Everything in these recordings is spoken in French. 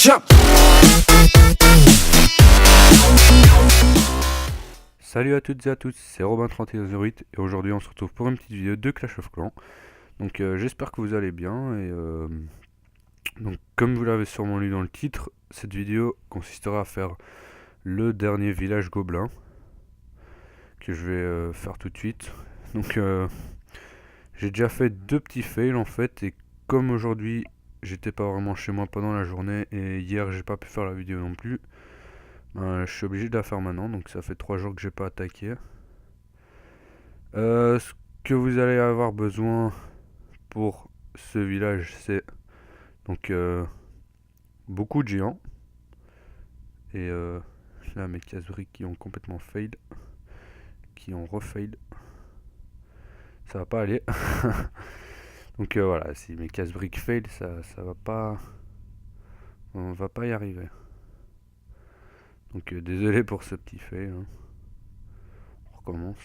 Jump. Salut à toutes et à tous, c'est Robin3108 et aujourd'hui on se retrouve pour une petite vidéo de Clash of Clans. Donc j'espère que vous allez bien et donc comme vous l'avez sûrement lu dans le titre, cette vidéo consistera à faire le dernier village gobelin que je vais faire tout de suite. Donc j'ai déjà fait deux petits fails en fait, et comme aujourd'hui j'étais pas vraiment chez moi pendant la journée et hier j'ai pas pu faire la vidéo non plus, je suis obligé de la faire maintenant, donc ça fait 3 jours que j'ai pas attaqué. Ce que vous allez avoir besoin pour ce village, c'est donc beaucoup de géants. Et là, mes casse-briques qui ont complètement fail, qui ont refail. Ça va pas aller. Donc voilà, si mes casse-briques fail, ça va pas. On va pas y arriver. Donc désolé pour ce petit fail. Hein. On recommence.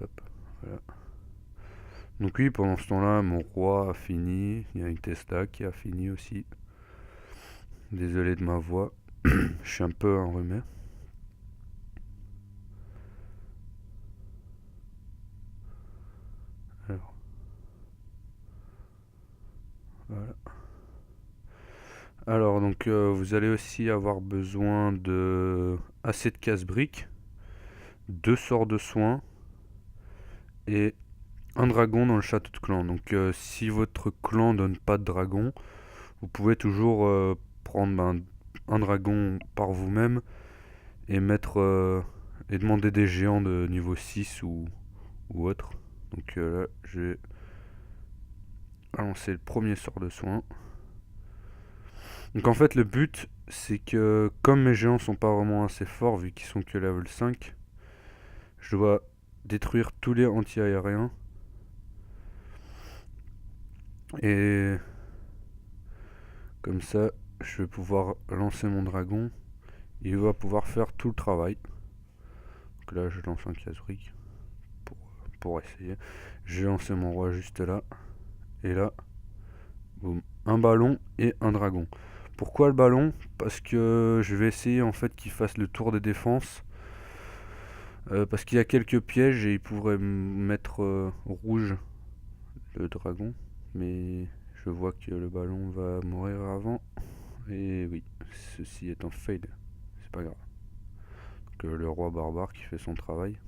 Hop, voilà. Donc oui, pendant ce temps-là, mon roi a fini. Il y a une Tesla qui a fini aussi. Désolé de ma voix. Je suis un peu enrhumé. Alors, voilà. Alors donc vous allez aussi avoir besoin de assez de casse-briques, 2 sorts de soins et un dragon dans le château de clan. Donc si votre clan donne pas de dragon, vous pouvez toujours prendre un dragon par vous-même et mettre et demander des géants de niveau 6 ou autre. Donc là je vais lancer le premier sort de soin. Donc en fait le but c'est que comme mes géants sont pas vraiment assez forts vu qu'ils sont que level 5, je dois détruire tous les anti-aériens. Et comme ça je vais pouvoir lancer mon dragon. Il va pouvoir faire tout le travail. Donc là je lance un casse-brique pour essayer. J'ai lancé mon roi juste là. Et là, boum, un ballon et un dragon. Pourquoi le ballon? Parce que je vais essayer en fait qu'il fasse le tour des défenses. Parce qu'il y a quelques pièges et il pourrait mettre rouge le dragon. Mais je vois que le ballon va mourir avant. Et oui, ceci est un fail. C'est pas grave. Donc le roi barbare qui fait son travail.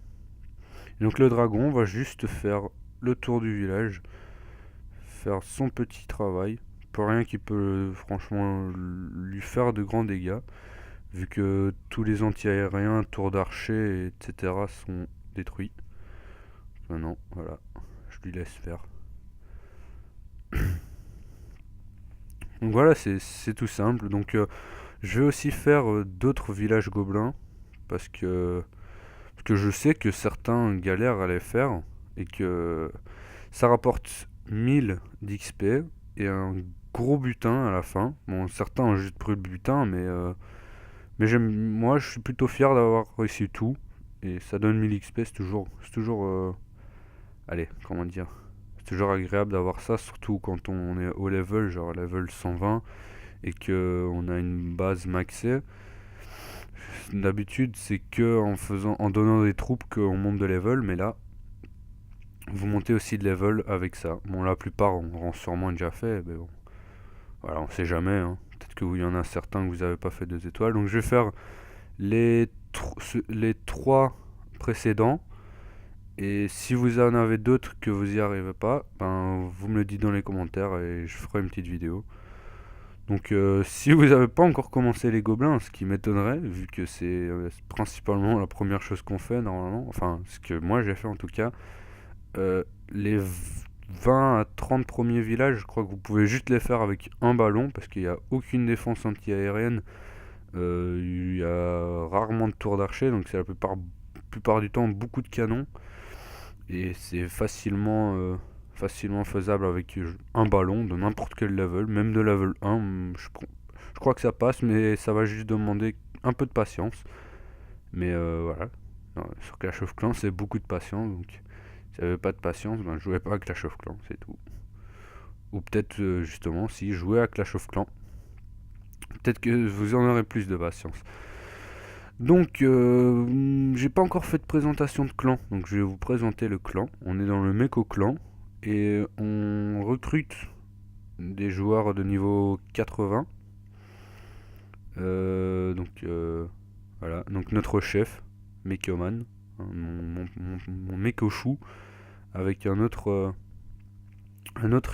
Et donc le dragon va juste faire le tour du village. Faire son petit travail. Pas rien qui peut franchement lui faire de grands dégâts. Vu que tous les anti-aériens, tours d'archer, etc. sont détruits. Maintenant, voilà. Je lui laisse faire. Donc voilà, c'est tout simple. Donc je vais aussi faire d'autres villages gobelins. Parce que je sais que certains galèrent à les faire. Et que ça rapporte 1000 d'XP. Et un gros butin à la fin. Bon, certains ont juste pris le butin, mais moi je suis plutôt fier d'avoir réussi tout. Et ça donne 1000 XP, c'est toujours allez, comment dire, c'est toujours agréable d'avoir ça, surtout quand on est au level, genre level 120, et que on a une base maxée. D'habitude, c'est que en donnant des troupes qu'on monte de level, mais là, vous montez aussi de level avec ça. Bon, la plupart auront sûrement déjà fait, mais bon, voilà, on sait jamais. Hein. Peut-être qu'il y en a certains que vous n'avez pas fait 2 étoiles. Donc je vais faire les 3 précédents. Et si vous en avez d'autres que vous n'y arrivez pas, ben vous me le dites dans les commentaires et je ferai une petite vidéo. Donc si vous n'avez pas encore commencé les gobelins, ce qui m'étonnerait, vu que c'est principalement la première chose qu'on fait normalement, enfin ce que moi j'ai fait en tout cas, les 20 à 30 premiers villages, je crois que vous pouvez juste les faire avec un ballon, parce qu'il n'y a aucune défense anti-aérienne, il y a rarement de tours d'archer, donc c'est la plupart du temps beaucoup de canons. Et c'est facilement faisable avec un ballon de n'importe quel level, même de level 1. Je crois que ça passe, mais ça va juste demander un peu de patience. Mais voilà, non, sur Clash of Clans, c'est beaucoup de patience. Donc si vous n'avez pas de patience, ben, jouez pas à Clash of Clans, c'est tout. ou peut-être justement si jouer à Clash of Clans. Peut-être que vous en aurez plus de patience. Donc, j'ai pas encore fait de présentation de clan, donc je vais vous présenter le clan. On est dans le Meko clan et on recrute des joueurs de niveau 80. Voilà, donc notre chef, Mekoman, hein, mon Mekochou, avec un autre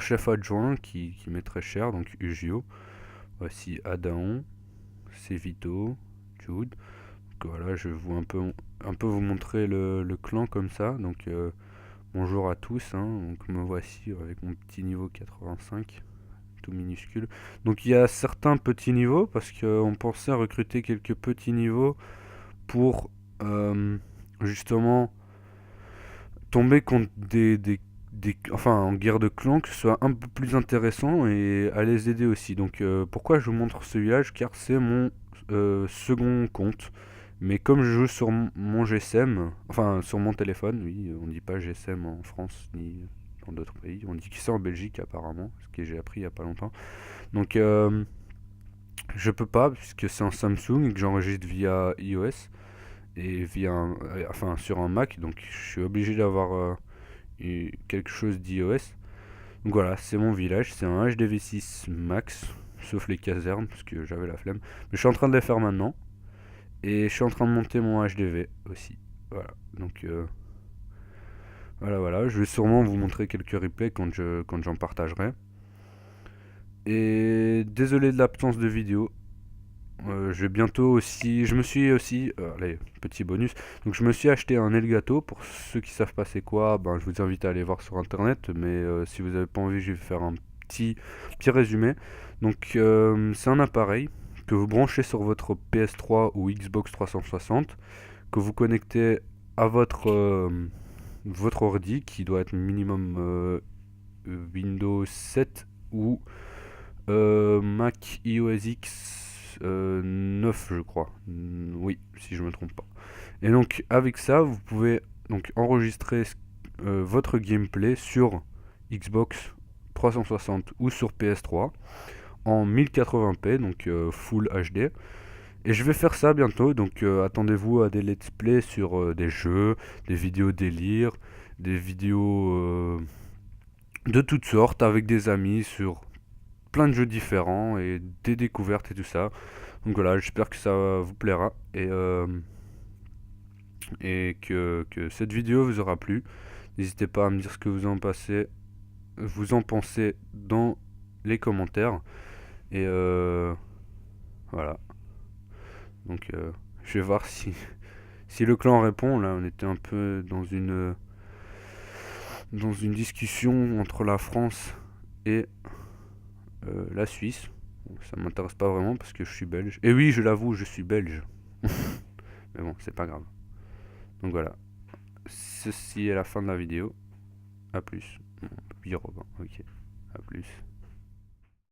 chef adjoint qui m'est très cher, donc Ugio. Voici Adaon, Sevito, Jude. Donc voilà, je vais un peu vous montrer le clan comme ça. Donc bonjour à tous, hein. Donc me voici avec mon petit niveau 85, tout minuscule. Donc il y a certains petits niveaux parce qu'on pensait recruter quelques petits niveaux pour justement tomber contre enfin en guerre de clans, que ce soit un peu plus intéressant et à les aider aussi. Donc pourquoi je vous montre ce village? Car c'est mon second compte. Mais comme je joue sur mon GSM, enfin sur mon téléphone, oui, on dit pas GSM en France ni dans d'autres pays, on dit que c'est en Belgique apparemment, ce que j'ai appris il y a pas longtemps. Donc je peux pas puisque c'est en Samsung et que j'enregistre via iOS et enfin sur un Mac, donc je suis obligé d'avoir quelque chose d'iOS. Donc voilà, c'est mon village, c'est un HDV6 Max, sauf les casernes parce que j'avais la flemme. Mais je suis en train de les faire maintenant. Et je suis en train de monter mon HDV aussi. Voilà, donc voilà. Je vais sûrement vous montrer quelques replays quand j'en partagerai. Et désolé de l'absence de vidéo. Je vais bientôt aussi. Je me suis aussi. Allez, petit bonus. Donc je me suis acheté un Elgato. Pour ceux qui savent pas c'est quoi, ben, je vous invite à aller voir sur internet. Mais si vous n'avez pas envie, je vais faire un petit résumé. Donc c'est un appareil que vous branchez sur votre PS3 ou Xbox 360, que vous connectez à votre ordi qui doit être minimum Windows 7 ou Mac iOS X 9 je crois. Oui, si je me trompe pas. Et donc avec ça, vous pouvez donc enregistrer votre gameplay sur Xbox 360 ou sur PS3 en 1080p, donc Full HD. Et je vais faire ça bientôt, donc attendez-vous à des let's play sur des jeux, des vidéos délire, des vidéos de toutes sortes avec des amis sur plein de jeux différents et des découvertes et tout ça. Donc voilà, j'espère que ça vous plaira et que cette vidéo vous aura plu. N'hésitez pas à me dire ce que vous en pensez dans les commentaires. Et voilà. Donc je vais voir si le clan répond. Là on était un peu dans une discussion entre la France et la Suisse. Bon, ça m'intéresse pas vraiment parce que je suis belge. Et oui, je l'avoue, je suis belge. Mais bon, c'est pas grave. Donc voilà. Ceci est la fin de la vidéo. A plus. Bon, 8 Robin. Ok. A plus.